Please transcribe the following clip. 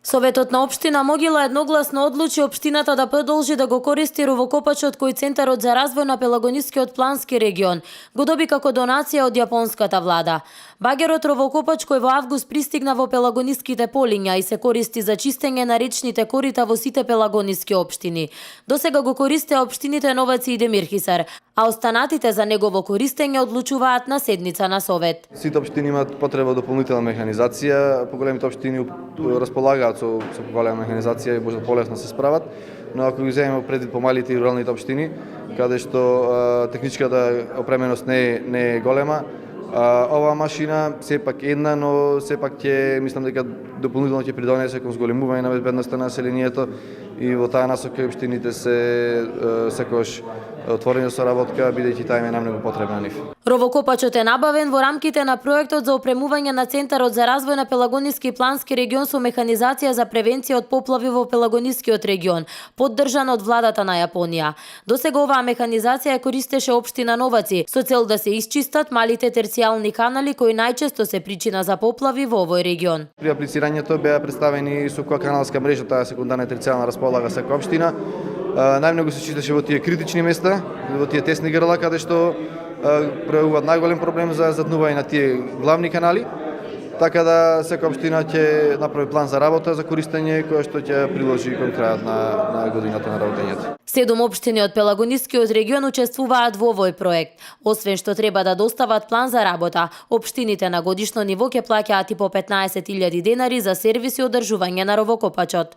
Советот на општина Могила едногласно одлучи општината да продолжи да го користи ровокопачот кој Центарот за развој на Пелагонискиот плански регион го доби како донација од јапонската влада. Багерот ровокопач кој во август пристигна во Пелагониските полиња и се користи за чистење на речните корита во сите пелагониски општини. Досега го користеа општините Новаци и Демирхисар, а останатите за негово користење одлучуваат на седница на Совет. Сите општини имаат потреба од дополнителна механизација, поголемите општини располагаат со поголема механизација и може полесно се справат, но ако ги земеме предвид помалите и руралните општини, каде што техничката опременост не е голема, оваа машина сепак една, но сепак ќе мислам дека дополнително ќе придонесе кон зголемување на безбедноста на населението и во таа насока општините се секогаш отворени со работка, бидејќи таа им е најмногу потребна нив. Ровокопачот е набавен во рамките на проектот за опремување на Центарот за развој на Пелагониски плански регион со механизација за превенција од поплави во Пелагонискиот регион, поддржана од владата на Јапонија. Досега оваа механизација ја користеше општина Новаци со цел да се исчистат малите терцијални канали кои најчесто се причина за поплави во овој регион. При аплицирањето беа представени со која каналска мрежа таа секундарна и терцијална располага секоја општина. Најмногу се чистеше во тие критични места, во тие тесни грла каде што пројавуваат најголем проблем за заднување на тие главни канали, така да секоја општина ќе направи план за работа за користење кој што ќе приложи кон крајот на годината на работењето. 7 општини од Пелагонискиот регион учествуваат во овој проект. Освен што треба да достават план за работа, општините на годишно ниво ќе плаќаат и по 15.000 денари за сервис и одржување на ровокопачот.